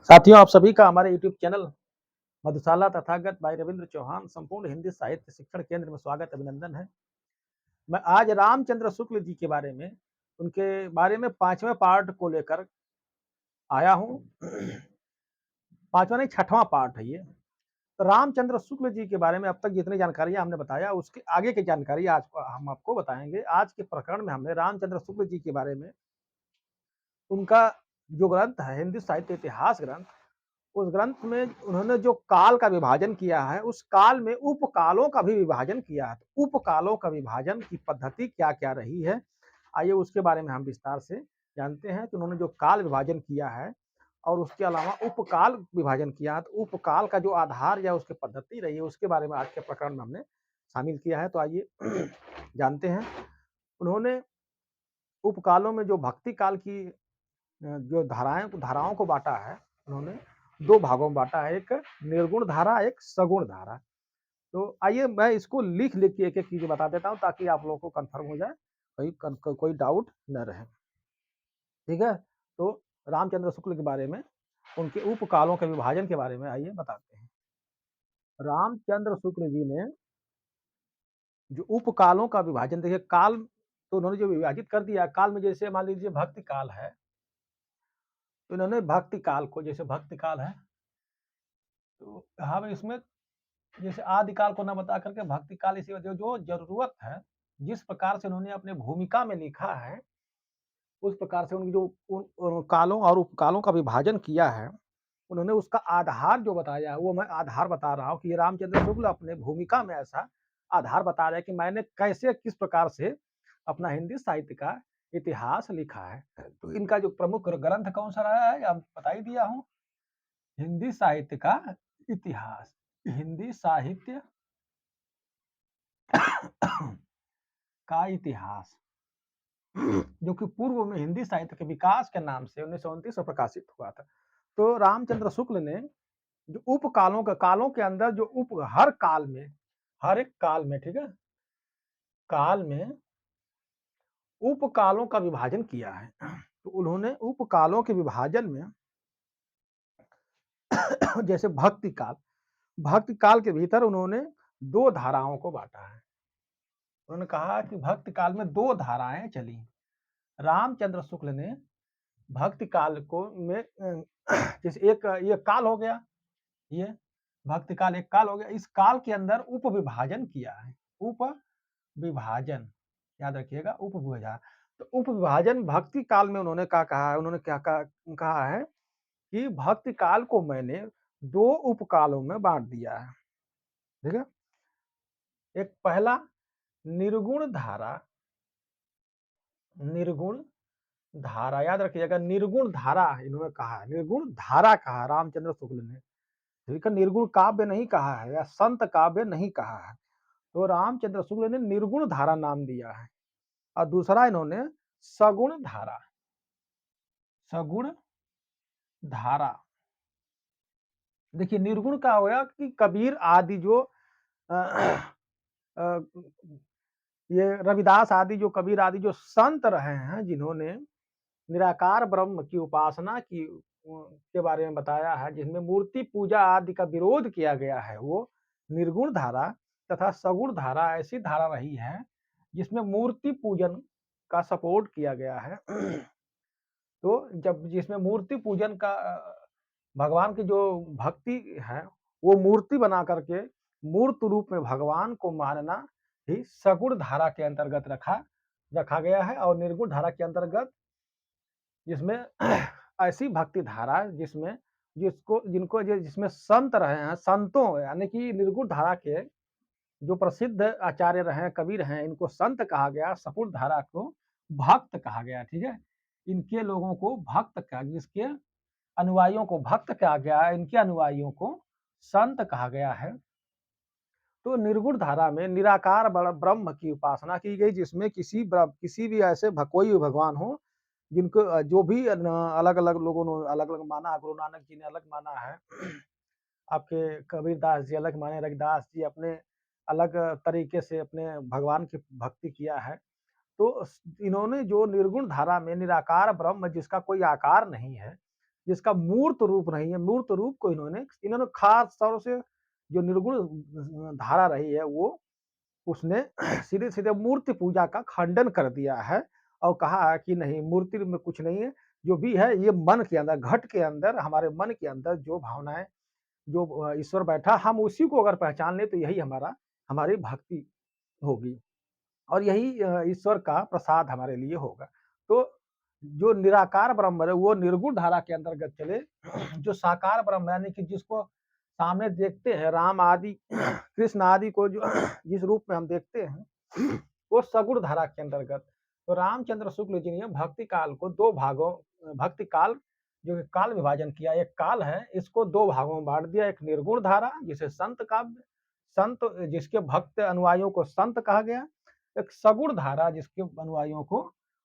साथियों, आप सभी का हमारे यूट्यूब चैनल मधुशाला तथागत भाई रविंद्र चौहान संपूर्ण हिंदी साहित्य शिक्षण केंद्र में स्वागत अभिनंदन है। मैं आज रामचंद्र शुक्ल जी के बारे में उनके बारे में 5वें पार्ट को लेकर आया हूँ। 5वां नहीं 6वां पार्ट है ये। तो रामचंद्र शुक्ल जी के बारे में अब तक जितनी जानकारियाँ हमने बताया उसके आगे की जानकारी आज हम आपको बताएंगे। आज के प्रकरण में हमने रामचंद्र शुक्ल जी के बारे में उनका जो ग्रंथ है हिंदी साहित्य इतिहास ग्रंथ, उस ग्रंथ में उन्होंने जो काल का विभाजन किया है, उस काल में उपकालों का भी विभाजन किया है। तो उपकालों का विभाजन की पद्धति क्या-क्या रही है, आइए उसके बारे में हम विस्तार से जानते हैं कि उन्होंने जो काल विभाजन किया है और उसके अलावा उपकाल विभाजन किया है, तो उपकाल का जो आधार या उसकी पद्धति रही है, उसके बारे में आज के प्रकरण में हमने शामिल किया है। तो आइए जानते हैं। उन्होंने उपकालों में जो भक्ति काल की जो धाराओं को बाँटा है, उन्होंने 2 भागों में बाँटा है, एक निर्गुण धारा, एक सगुण धारा। तो आइए मैं इसको लिख-लिख के एक-एक चीज़ बता देता हूँ ताकि आप लोगों को कन्फर्म हो जाए, कोई डाउट न रहे। ठीक है? तो रामचंद्र शुक्ल के बारे में, उनके उपकालों के विभाजन के बारे में आइए बताते हैं। रामचंद्र शुक्ल जी ने जो उपकालों का विभाजन देखिए काल तो उन्होंने जो विभाजित कर दिया, काल में जैसे मान लीजिए भक्ति काल है, तो इन्होंने भक्ति काल को जैसे भक्ति काल है, तो हम इसमें जैसे आदिकाल को ना बता करके भक्ति काल इसी वजह जो ज़रूरत है, जिस प्रकार से उन्होंने अपने भूमिका में लिखा है, उस प्रकार से उनकी जो कालों और उपकालों का विभाजन किया है, उन्होंने उसका आधार जो बताया है, वो मैं आधार बता रहा हूँ कि ये रामचंद्र शुक्ल अपने भूमिका में ऐसा आधार बता रहे हैं कि मैंने कैसे किस प्रकार से अपना हिंदी साहित्य का इतिहास लिखा है। तो इनका जो प्रमुख ग्रंथ कौन-सा रहा है, अब बता ही दिया हूँ, हिंदी साहित्य का इतिहास। हिंदी साहित्य का इतिहास जो कि पूर्व में हिंदी साहित्य के विकास के नाम से 1929 में प्रकाशित हुआ था। तो रामचंद्र शुक्ल ने जो उपकालों का कालों के अंदर जो हर काल में, हर एक काल में, ठीक है? काल में उपकालों का विभाजन किया है। तो उन्होंने उपकालों के विभाजन में जैसे भक्ति काल के भीतर उन्होंने 2 धाराओं को बाँटा है। उन्होंने कहा कि भक्ति काल में 2 धाराएँ चली। रामचंद्र शुक्ल ने भक्ति काल को में जैसे एक ये काल हो गया, ये भक्ति काल एक काल हो गया। इस काल के अंदर उपविभाजन किया है। उपविभाजन, याद रखिएगा उपविभाजन। तो उपविभाजन भक्ति काल में उन्होंने क्या कहा है, उन्होंने क्या कहा है कि भक्ति काल को मैंने 2 उपकालों में बाँट दिया है। ठीक है? एक पहला निर्गुण धारा, निर्गुण धारा याद रखिएगा निर्गुण धारा इन्होंने कहा है, निर्गुण धारा कहा रामचंद्र शुक्ल ने। ठीक है, निर्गुण काव्य नहीं कहा है या संत काव्य नहीं कहा है। तो रामचंद्र शुक्ल ने निर्गुण धारा नाम दिया है और दूसरा इन्होंने सगुण धारा, सगुण धारा। देखिए निर्गुण का होया कि कबीर आदि जो अ, अ, ये रविदास आदि जो कबीर आदि जो संत रहे हैं जिन्होंने निराकार ब्रह्म की उपासना की के बारे में बताया है, जिसमें मूर्ति पूजा आदि का विरोध किया गया है, वो निर्गुण धारा तथा सगुण धारा ऐसी धारा रही है, जिसमें मूर्ति पूजन का सपोर्ट किया गया है। तो जब जिसमें मूर्ति पूजन का भगवान की जो भक्ति है, वो मूर्ति बना करके मूर्त रूप में भगवान को मानना ही सगुण धारा के अंतर्गत रखा रखा गया है और निर्गुण धारा के अंतर्गत जिसमें ऐसी भक्ति धारा जिसमें जिसको जिनको जिसमें संत रहे हैं, संतों यानी कि निर्गुण धारा के जो प्रसिद्ध आचार्य रहे हैं, कबीर हैं, इनको संत कहा गया, सगुण धारा को भक्त कहा गया, ठीक है? इनके लोगों को भक्त कहा जिसके अनुयायियों को भक्त कहा गया है, इनके अनुयायियों को संत कहा गया है। तो निर्गुण धारा में निराकार ब्रह्म की उपासना की गई जिसमें किसी भी ऐसे कोई भी भगवान हो जिनको जो भी अलग-अलग लोगों ने अलग-अलग माना, गुरु नानक जी ने अलग माना है। आपके कबीरदास जी अलग माने, रविदास जी अपने अलग तरीके से अपने भगवान की भक्ति किया है। तो इन्होंने जो निर्गुण धारा में निराकार ब्रह्म जिसका कोई आकार नहीं है, जिसका मूर्त रूप नहीं है, मूर्त रूप को इन्होंने खास तौर से जो निर्गुण धारा रही है वो उसने सीधे-सीधे मूर्ति पूजा का खंडन कर दिया है और कहा है कि नहीं, मूर्ति में कुछ नहीं है, जो भी है ये मन के अंदर, घट के अंदर, हमारे मन के अंदर जो भावनाएँ, जो ईश्वर बैठा, हम उसी को अगर पहचान लें तो यही हमारी भक्ति होगी और यही ईश्वर का प्रसाद हमारे लिए होगा। तो जो निराकार ब्रह्म है वो निर्गुण धारा के अंतर्गत चले, जो साकार ब्रह्म यानी कि जिसको सामने देखते हैं, राम आदि कृष्ण आदि को जो जिस रूप में हम देखते हैं वो सगुण धारा के अंतर्गत। तो रामचंद्र शुक्ल जी ने भक्ति काल को दो भागों, भक्ति काल जो काल विभाजन किया, एक काल है इसको दो भागों में बांट दिया। एक निर्गुण धारा जिसे संत काव्य, संत जिसके भक्त अनुयायियों को संत कहा गया, एक सगुण धारा जिसके अनुयायियों को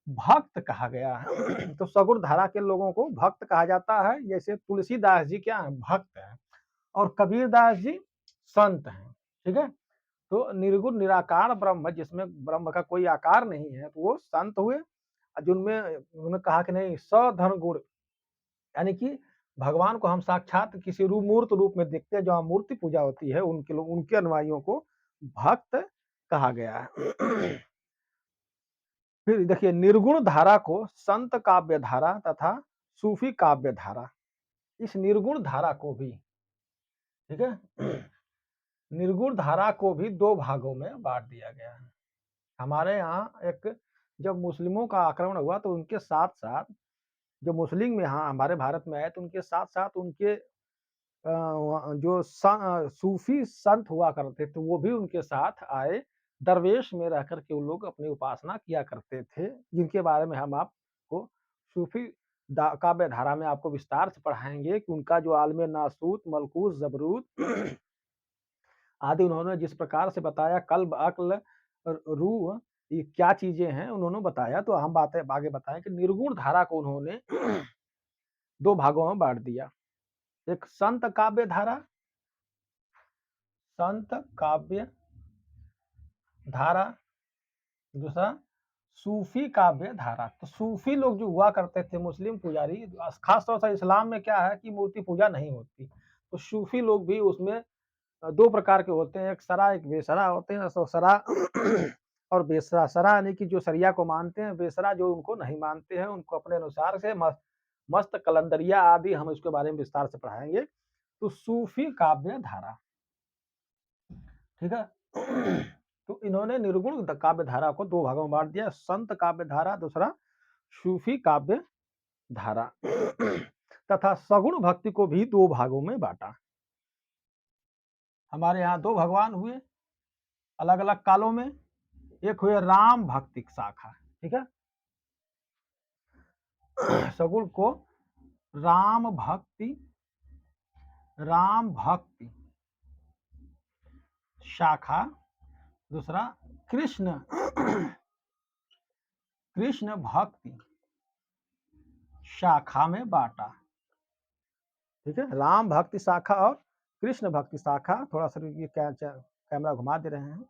भक्त कहा गया है। तो सगुण धारा के लोगों को भक्त कहा जाता है, जैसे तुलसीदास जी क्या है, भक्त है और कबीरदास जी संत हैं। ठीक है, तो निर्गुण निराकार ब्रह्म जिसमें ब्रह्म का कोई आकार नहीं है तो वो संत हुए, जिनमें उन्होंने कहा कि नहीं सधर्म गुण, यानी कि भगवान को हम साक्षात किसी मूर्त रूप में देखते हैं, जहाँ मूर्ति पूजा होती है उनके लोग, उनके अनुयायियों को भक्त कहा गया है। फिर देखिए निर्गुण धारा को संत काव्य धारा तथा सूफी काव्य धारा, इस निर्गुण धारा को भी, ठीक है, निर्गुण धारा को भी दो भागों में बांट दिया गया है। हमारे यहाँ एक जब मुस्लिमों का आक्रमण हुआ तो उनके साथ साथ जो मुस्लिम यहाँ हमारे भारत में आए तो उनके साथ साथ उनके जो सूफी संत हुआ करते थे वो भी उनके साथ आए, दरवेश में रह कर के वो लोग अपनी उपासना किया करते थे, जिनके बारे में हम आपको सूफी काव्य धारा में आपको विस्तार से पढ़ाएंगे कि उनका जो आलम नासूत, मलकूस, जबरूत आदि उन्होंने जिस प्रकार से बताया, कल्ब, अक्ल, रूह ये क्या चीजें हैं उन्होंने बताया। तो हम बातें आगे बताएं कि निर्गुण धारा को उन्होंने दो भागों में बांट दिया। एक संत काव्य धारा, संत काव्य धारा, दूसरा सूफी काव्य धारा। तो सूफी लोग जो हुआ करते थे मुस्लिम पुजारी, खास तौर से इस्लाम में क्या है कि मूर्ति पूजा नहीं होती, तो सूफी लोग भी उसमें दो प्रकार के होते हैं, एक सरा एक बेसरा होते हैं। तो सरा और बेसरा, सरा यानी कि जो शरिया को मानते हैं, बेसरा जो उनको नहीं मानते हैं, उनको अपने अनुसार से मस्त कलंदरिया आदि हम इसके बारे में विस्तार से पढ़ाएंगे। तो सूफी काव्य धारा, ठीक है, तो इन्होंने निर्गुण काव्य धारा को दो भागों में बांट दिया, संत काव्य धारा, दूसरा सूफी काव्य धारा। तथा सगुण भक्ति को भी दो भागों में बांटा। हमारे यहाँ दो भगवान हुए अलग अलग कालों में, एक हुए राम भक्ति शाखा, ठीक है, सगुण को राम भक्ति शाखा, दूसरा कृष्ण भक्ति शाखा में बांटा। ठीक है, राम भक्ति शाखा और कृष्ण भक्ति शाखा। थोड़ा सा ये कैमरा घुमा दे रहे हैं,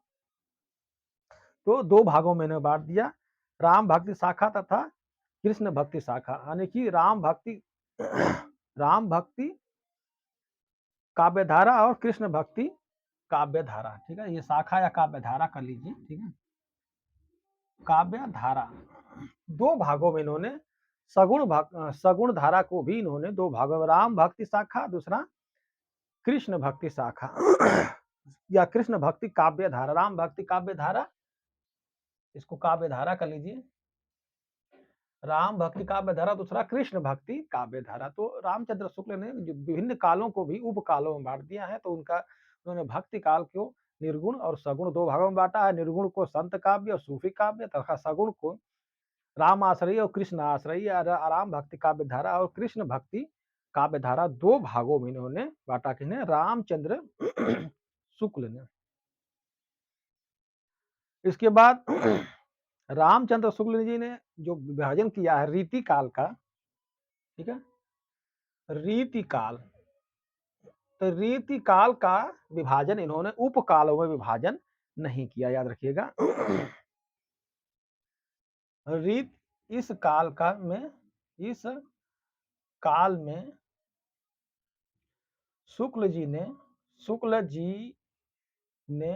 तो दो भागों में इन्हें बांट दिया, राम भक्ति शाखा तथा कृष्ण भक्ति शाखा, यानी कि राम भक्ति काव्य धारा और कृष्ण भक्ति काव्य धारा। ठीक है, ये शाखा या काव्य धारा कर लीजिए। ठीक है, काव्य धारा दो भागों में इन्होंने सगुण धारा को भी इन्होंने दो भागों में, राम भक्ति शाखा, दूसरा कृष्ण भक्ति शाखा या कृष्ण भक्ति काव्य धारा। राम भक्ति काव्य धारा, इसको काव्य धारा कर लीजिए, राम भक्ति काव्य धारा, दूसरा कृष्ण भक्ति काव्य धारा। तो रामचंद्र शुक्ल ने विभिन्न कालों को भी उपकालों में बांट दिया है। तो उन्होंने भक्ति काल को निर्गुण और सगुण दो भागों में बांटा है। निर्गुण को संत काव्य और सूफी काव्य तथा सगुण को राम आश्रय और कृष्ण आश्रय, राम भक्ति काव्य धारा और कृष्ण भक्ति काव्य धारा दो भागों में इन्होंने बांटा। किन्हें? रामचंद्र शुक्ल ने। इसके बाद रामचंद्र शुक्ल जी ने जो विभाजन किया है रीति काल का, ठीक है, रीति काल, तो रीति काल का विभाजन इन्होंने उपकालों में विभाजन नहीं किया, याद रखिएगा। रीत इस काल का में इस काल में शुक्ल जी ने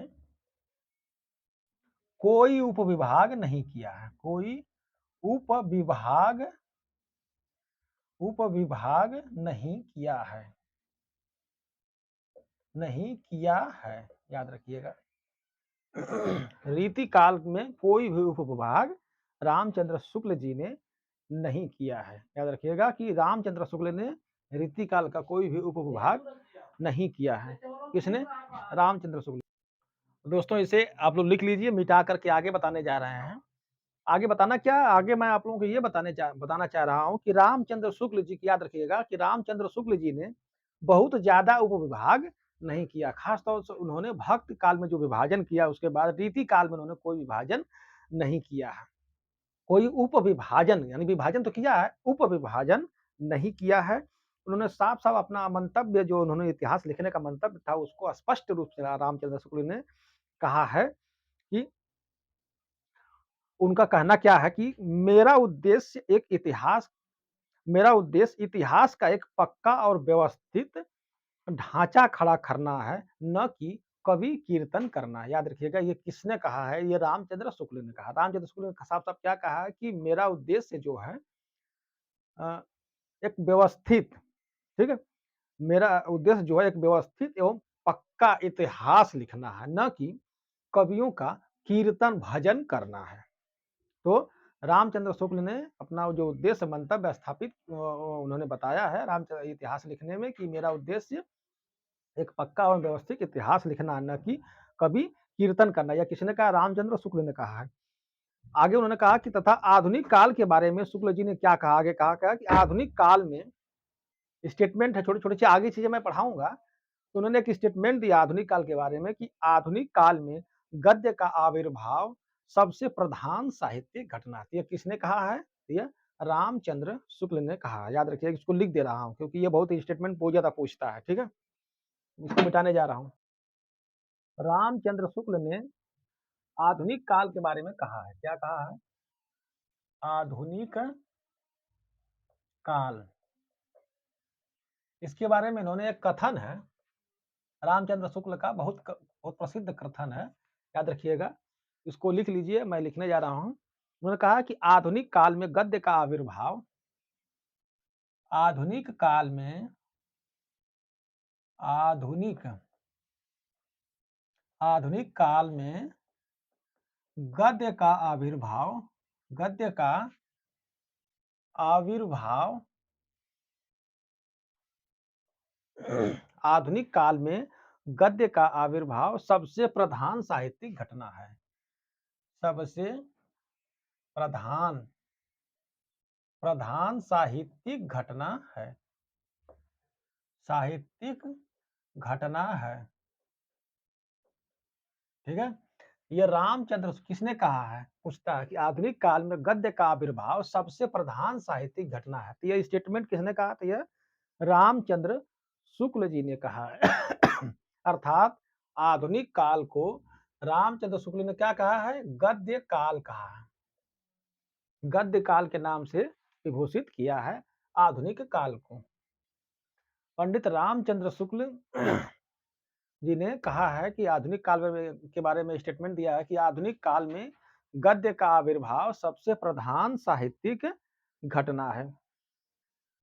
कोई उपविभाग नहीं किया है, कोई उपविभाग उपविभाग नहीं किया है, याद रखिएगा। रीति काल में कोई भी उपविभाग रामचंद्र शुक्ल जी ने नहीं किया है। याद रखिएगा कि रामचंद्र शुक्ल ने रीति काल का कोई भी उपविभाग नहीं किया है। किसने? रामचंद्र शुक्ल। दोस्तों इसे आप लोग लिख लीजिए, मिटा करके आगे बताने जा रहे हैं। आगे बताना क्या? आगे मैं आप लोगों को ये बताना चाह रहा हूँ कि रामचंद्र शुक्ल जी की, याद रखिएगा कि रामचंद्र शुक्ल जी ने बहुत ज्यादा उपविभाग नहीं किया। खासतौर से उन्होंने भक्त काल में जो विभाजन किया, उसके बाद रीति काल में उन्होंने कोई विभाजन नहीं किया है। कोई उपविभाजन, यानी विभाजन तो किया है, उपविभाजन नहीं किया है। उन्होंने साफ-साफ अपना मंतव्य, जो उन्होंने इतिहास लिखने का मंतव्य था, उसको स्पष्ट रूप से रामचंद्र शुक्ल ने कहा है कि उनका कहना क्या है कि मेरा उद्देश्य इतिहास का एक पक्का और व्यवस्थित ढांचा खड़ा करना है, न कि कवि कीर्तन करना। याद रखिएगा, ये किसने कहा है? ये रामचंद्र शुक्ल ने कहा। रामचंद्र शुक्ल ने साफ-साफ क्या कहा है कि मेरा उद्देश्य जो है एक व्यवस्थित, ठीक है? मेरा उद्देश्य जो है एक व्यवस्थित एवं पक्का इतिहास लिखना है, न कि कवियों का कीर्तन भजन करना है। तो रामचंद्र शुक्ल ने अपना जो उद्देश्य मंतव्य स्थापित उन्होंने बताया है रामचंद्र इतिहास लिखने में कि मेरा उद्देश्य एक पक्का और व्यवस्थित इतिहास लिखना, न कि कभी कीर्तन करना। या किसने कहा? रामचंद्र शुक्ल ने कहा है। आगे उन्होंने कहा कि तथा आधुनिक काल के बारे में शुक्ल जी ने क्या कहा? आगे कहा क्या कि आधुनिक काल में, स्टेटमेंट है, छोटी छोटी सी आगे चीजें मैं पढ़ाऊंगा। तो उन्होंने एक स्टेटमेंट दिया आधुनिक काल के बारे में कि आधुनिक काल में गद्य का आविर्भाव सबसे प्रधान साहित्यिक घटना थी। किसने कहा है? यह रामचंद्र शुक्ल ने कहा। याद रखिए, इसको लिख दे रहा हूं क्योंकि ये बहुत ही स्टेटमेंट बहुत ज्यादा पूछता है। ठीक है, इसको मिटाने जा रहा हूं। रामचंद्र शुक्ल ने आधुनिक काल के बारे में कहा है। क्या कहा है? आधुनिक काल, इसके बारे में इन्होंने एक कथन है, रामचंद्र शुक्ल का बहुत प्रसिद्ध कथन है। याद रखिएगा, इसको लिख लीजिए, मैं लिखने जा रहा हूं। उन्होंने कहा कि आधुनिक काल में गद्य का आविर्भाव, आधुनिक काल में आधुनिक आधुनिक काल में गद्य का आविर्भाव, गद्य का आविर्भाव आधुनिक काल में गद्य का आविर्भाव सबसे प्रधान साहित्यिक घटना है। सबसे प्रधान साहित्यिक घटना है, साहित्यिक घटना है। ठीक है, ये रामचंद्र किसने कहा है? पूछता है कि आधुनिक काल में गद्य का आविर्भाव सबसे प्रधान साहित्यिक घटना है। तो ये स्टेटमेंट किसने कहा? तो यह रामचंद्र शुक्ल जी ने कहा है। अर्थात आधुनिक काल को रामचंद्र शुक्ल ने क्या कहा है? गद्य काल कहा है। गद्य काल के नाम से विभूषित किया है आधुनिक काल को। पंडित रामचंद्र शुक्ल जी ने कहा है कि आधुनिक काल के बारे में स्टेटमेंट दिया है कि आधुनिक काल में गद्य का आविर्भाव सबसे प्रधान साहित्यिक घटना है।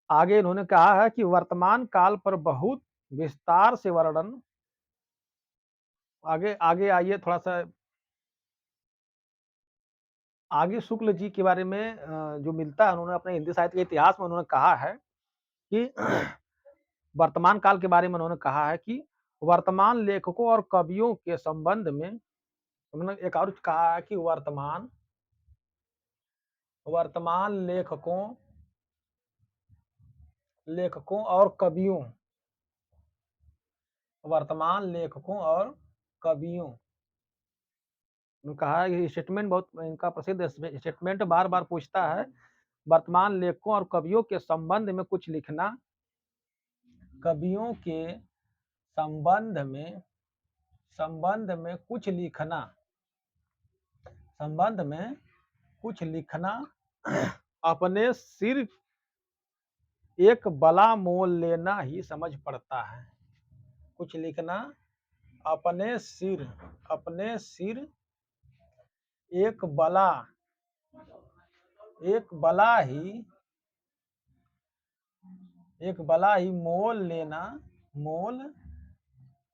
आगे इन्होंने कहा है कि वर्तमान काल पर बहुत विस्तार से वर्णन, आगे आगे आइए थोड़ा सा आगे, शुक्ल जी के बारे में जो मिलता है, उन्होंने अपने हिंदी साहित्य के इतिहास में उन्होंने कहा है कि वर्तमान काल के बारे में उन्होंने कहा है कि वर्तमान लेखकों और कवियों के संबंध में, उन्होंने एक और कहा है कि वर्तमान लेखकों और कवियों, वर्तमान लेखकों और कवियों, कहा है। स्टेटमेंट बहुत इनका प्रसिद्ध स्टेटमेंट, बार बार पूछता है वर्तमान लेखकों और कवियों के संबंध में कुछ लिखना, कवियों के संबंध में कुछ लिखना, संबंध में कुछ लिखना अपने सिर एक बला मोल लेना ही समझ पड़ता है। कुछ लिखना, अपने सिर, अपने सिर एक बला, एक बला ही, एक बला ही मोल लेना, मोल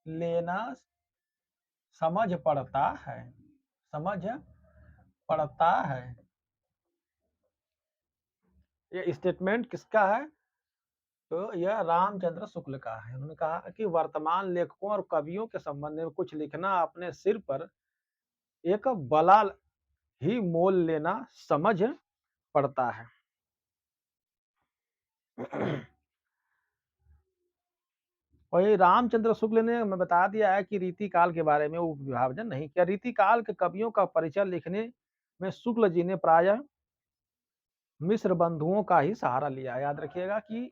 लेना समझ पड़ता है, समझ पड़ता है। ये स्टेटमेंट किसका है? तो यह रामचंद्र शुक्ल का है। उन्होंने कहा कि वर्तमान लेखकों और कवियों के संबंध में कुछ लिखना अपने सिर पर एक बला ही मोल लेना समझ पड़ता है। वही रामचंद्र शुक्ल ने हमें बता दिया है कि रीति काल के बारे में वो विभाजन नहीं किया। रीति काल के कवियों का परिचय लिखने में शुक्ल जी ने प्रायः मिश्र बंधुओं का ही सहारा लिया। याद रखिएगा कि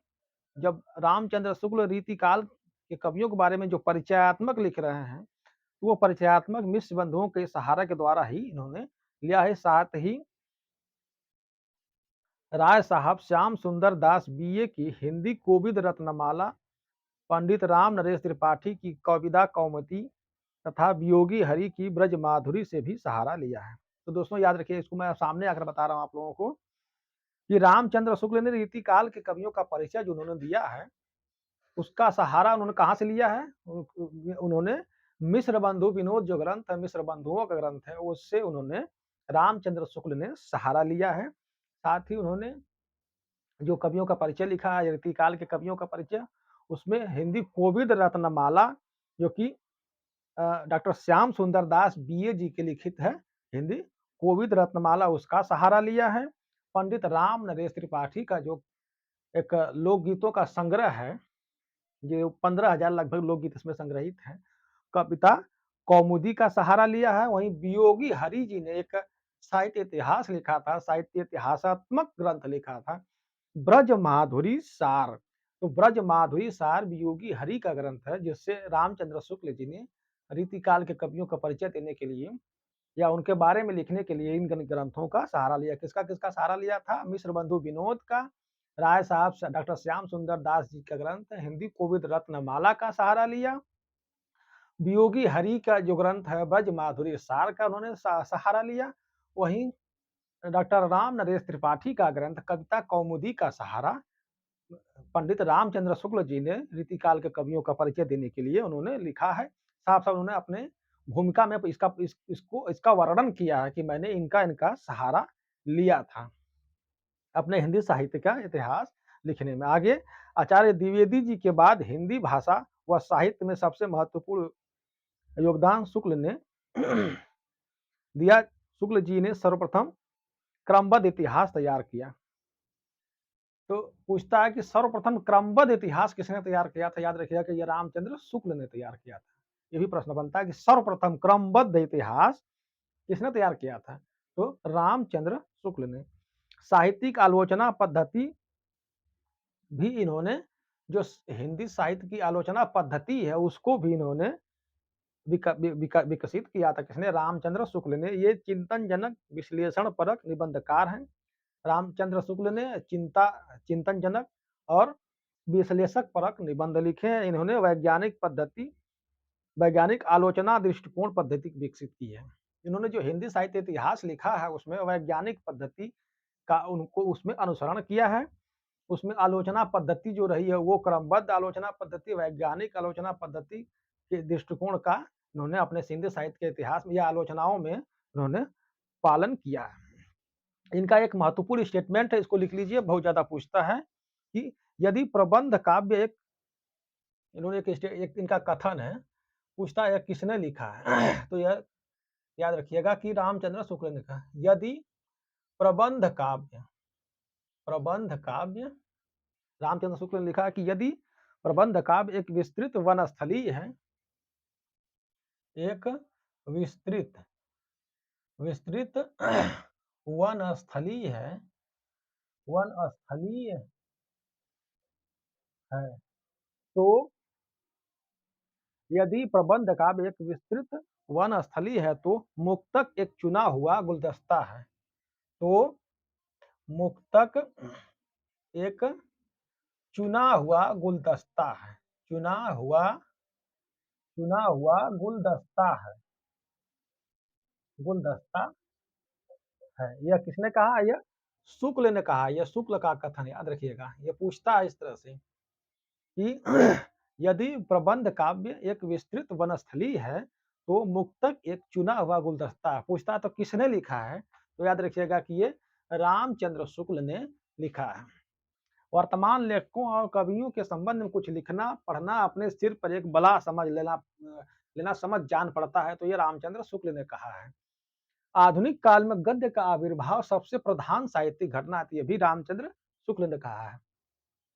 जब रामचंद्र शुक्ल रीति काल के कवियों के बारे में जो परिचयात्मक लिख रहे हैं, तो वो परिचयात्मक मिश्र बंधुओं के सहारा के द्वारा ही इन्होंने लिया है। साथ ही राय साहब श्याम सुंदर दास बीए की हिंदी कोविद रत्नमाला, पंडित राम नरेश त्रिपाठी की कविता कौमुदी तथा वियोगी हरि की ब्रज माधुरी से भी सहारा लिया है। तो दोस्तों याद रखिए, इसको मैं सामने आकर बता रहा हूँ आप लोगों को कि रामचंद्र शुक्ल ने रीति काल के कवियों का परिचय जो उन्होंने दिया है, उसका सहारा उन्होंने कहाँ से लिया है? उन्होंने मिश्र बंधु विनोद जो ग्रंथ है, मिश्र बंधुओं का ग्रंथ है, उससे उन्होंने रामचंद्र शुक्ल ने सहारा लिया है। साथ ही उन्होंने जो कवियों का परिचय लिखा है, रीति काल के कवियों का परिचय, उसमें हिंदी कोविद रत्नमाला जो कि डॉक्टर श्याम सुंदर दास बीए जी के लिखित है, हिंदी कोविद रत्नमाला, उसका सहारा लिया है। पंडित राम नरेश त्रिपाठी का जो एक लोकगीतों का संग्रह है, जो 15,000 लगभग लोकगीत इसमें संग्रहित हैं, कविता कौमुदी का सहारा लिया है। वहीं वियोगी हरि जी ने एक साहित्य इतिहास लिखा था, साहित्य इतिहासात्मक ग्रंथ लिखा था, ब्रज माधुरी सार। तो ब्रज माधुरी सार वियोगी हरि का ग्रंथ है, जिससे रामचंद्र शुक्ल जी ने रीतिकाल के कवियों का परिचय देने के लिए या उनके बारे में लिखने के लिए इन ग्रंथों का सहारा लिया। किसका किसका सहारा लिया था? मिश्र बंधु विनोद का, राय साहब डॉक्टर श्याम सुंदर दास जी का ग्रंथ हिंदी कोविद रत्नमाला का सहारा लिया। वियोगी हरि का जो ग्रंथ है ब्रज माधुरी सार का उन्होंने सहारा लिया। वहीं डॉक्टर राम नरेश त्रिपाठी का ग्रंथ कविता कौमुदी का सहारा पंडित रामचंद्र शुक्ल जी ने रीतिकाल के कवियों का परिचय देने के लिए उन्होंने लिखा है। साफ साफ उन्होंने अपने भूमिका में इसका वर्णन किया है कि मैंने इनका सहारा लिया था अपने हिंदी साहित्य का इतिहास लिखने में। आगे आचार्य द्विवेदी जी के बाद हिंदी भाषा व साहित्य में सबसे महत्वपूर्ण योगदान शुक्ल ने दिया। शुक्ल जी ने सर्वप्रथम क्रमबद्ध इतिहास तैयार किया। तो पूछता है कि सर्वप्रथम क्रमबद्ध इतिहास किसने तैयार किया था? याद रखिएगा कि यह रामचंद्र शुक्ल ने तैयार किया था। ये भी प्रश्न बनता है कि सर्वप्रथम क्रमबद्ध इतिहास किसने तैयार किया था? तो रामचंद्र शुक्ल ने। साहित्यिक आलोचना पद्धति भी इन्होंने, जो हिंदी साहित्य की आलोचना पद्धति है, उसको भी इन्होंने विकसित किया था। किसने? रामचंद्र शुक्ल ने। ये चिंतन जनक विश्लेषण परक निबंधकार हैं। रामचंद्र शुक्ल ने चिंतन जनक और विश्लेषक परक निबंध लिखे हैं। इन्होंने वैज्ञानिक आलोचना दृष्टिकोण पद्धति विकसित की है। इन्होंने जो हिंदी साहित्य इतिहास लिखा है, उसमें वैज्ञानिक पद्धति का उनको उसमें अनुसरण किया है। उसमें आलोचना पद्धति जो रही है, वो क्रमबद्ध आलोचना पद्धति, वैज्ञानिक आलोचना पद्धति के दृष्टिकोण का उन्होंने अपने हिंदी साहित्य के इतिहास में या आलोचनाओं में उन्होंने पालन किया है। इनका एक महत्वपूर्ण स्टेटमेंट है, इसको लिख लीजिए, बहुत ज्यादा पूछता है कि यदि प्रबंध काव्य इन्होंने एक इनका कथन है, पूछता है किसने लिखा है? तो यह याद रखिएगा कि रामचंद्र शुक्ल ने लिखा। यदि प्रबंध काव्य रामचंद्र शुक्ल ने लिखा कि यदि प्रबंध काव्य एक विस्तृत वनस्थली है, एक विस्तृत वनस्थली है, तो यदि प्रबंध काव्य एक विस्तृत वनस्थली है, तो मुक्तक एक चुना हुआ गुलदस्ता है। तो मुक्तक एक चुना हुआ गुलदस्ता है, चुना हुआ चुना हुआ गुलदस्ता है, गुलदस्ता है। यह किसने कहा? यह शुक्ल ने कहा। यह शुक्ल का कथन याद रखिएगा। ये पूछता है इस तरह से कि यदि प्रबंध काव्य एक विस्तृत वनस्थली है, तो मुक्तक एक चुना हुआ गुलदस्ता है। पूछता तो किसने लिखा है? तो याद रखिएगा कि ये रामचंद्र शुक्ल ने लिखा है। वर्तमान लेखकों और कवियों के संबंध में कुछ लिखना, पढ़ना अपने सिर पर एक बला समझ लेना समझ जान पड़ता है, तो ये रामचंद्र शुक्ल ने कहा है। आधुनिक काल में गद्य का आविर्भाव सबसे प्रधान साहित्यिक घटना थी, ये भी रामचंद्र शुक्ल ने कहा है।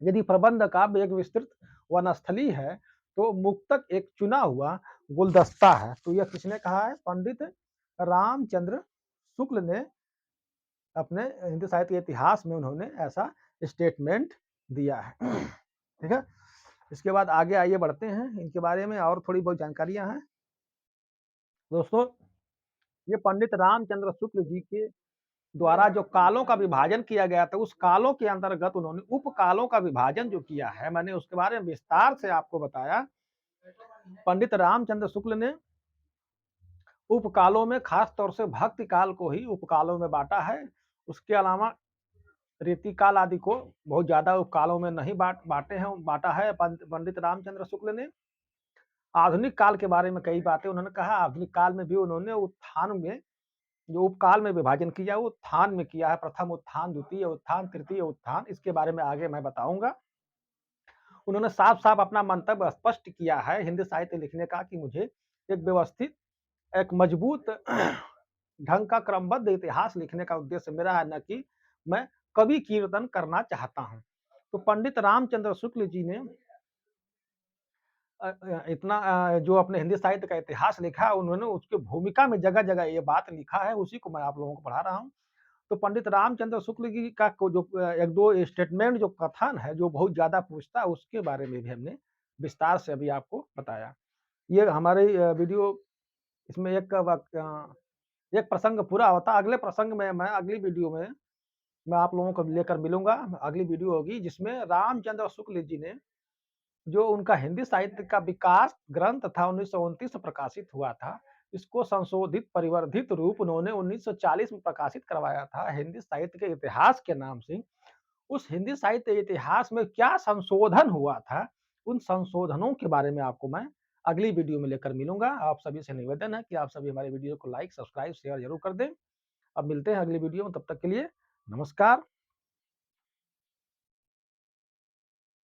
यदि प्रबंध काव्य एक विस्तृत वनस्थली है, तो मुक्तक एक चुना हुआ गुलदस्ता है। तो यह किसने कहा है? पंडित रामचंद्र शुक्ल ने अपने हिंदी साहित्य के इतिहास में उन्होंने ऐसा स्टेटमेंट दिया है। ठीक है, इसके बाद आगे आइए बढ़ते हैं, इनके बारे में और थोड़ी बहुत जानकारियां हैं। दोस्तों, ये पंडित रामचंद्र शुक्ल जी के द्वारा जो कालों का विभाजन किया गया था, उस कालों के अंतर्गत उन्होंने उपकालों का विभाजन जो किया है, मैंने उसके बारे में विस्तार से आपको बताया। पंडित रामचंद्र शुक्ल ने उपकालों में खास तौर से भक्ति काल को ही उपकालों में बांटा है। उसके अलावा रीतिकाल आदि को बहुत ज्यादा उपकालों में नहीं बांटा है पंडित रामचंद्र शुक्ल ने। आधुनिक काल के बारे में कई बातें उन्होंने कहा। आधुनिक काल में भी उन्होंने उत्थान में जो उपकाल में विभाजन किया, वो उत्थान में किया है। प्रथम उत्थान, द्वितीय उत्थान, तृतीय उत्थान, इसके बारे में आगे मैं बताऊंगा। उन्होंने साफ साफ अपना मंतव्य स्पष्ट किया है हिंदी साहित्य लिखने का कि मुझे एक व्यवस्थित, एक मजबूत ढंग का क्रमबद्ध इतिहास लिखने का उद्देश्य मेरा है, न कि मैं कवि कीर्तन करना चाहता हूं। तो पंडित रामचंद्र शुक्ल जी ने इतना जो अपने हिंदी साहित्य का इतिहास लिखा है, उन्होंने उसकी भूमिका में जगह जगह ये बात लिखा है, उसी को मैं आप लोगों को पढ़ा रहा हूँ। तो पंडित रामचंद्र शुक्ल जी का जो एक दो स्टेटमेंट जो कथन है, जो बहुत ज्यादा पूछता है, उसके बारे में भी हमने विस्तार से अभी आपको बताया। ये हमारे वीडियो, इसमें एक प्रसंग पूरा होता है। अगले प्रसंग में मैं अगली वीडियो में मैं आप लोगों को लेकर मिलूंगा। अगली वीडियो होगी जिसमें रामचंद्र शुक्ल जी ने जो उनका हिंदी साहित्य का विकास ग्रंथ था, 1929 में प्रकाशित हुआ था। इसको संशोधित परिवर्धित रूप उन्होंने 1940 में प्रकाशित करवाया था, हिंदी साहित्य के इतिहास के नाम से। उस हिंदी साहित्य इतिहास में क्या संशोधन हुआ था, उन संशोधनों के बारे में आपको मैं अगली वीडियो में लेकर मिलूंगा। आप सभी से निवेदन है कि आप सभी हमारे वीडियो को लाइक, सब्सक्राइब, शेयर जरूर कर दें। अब मिलते हैं अगली वीडियो में, तब तक के लिए नमस्कार।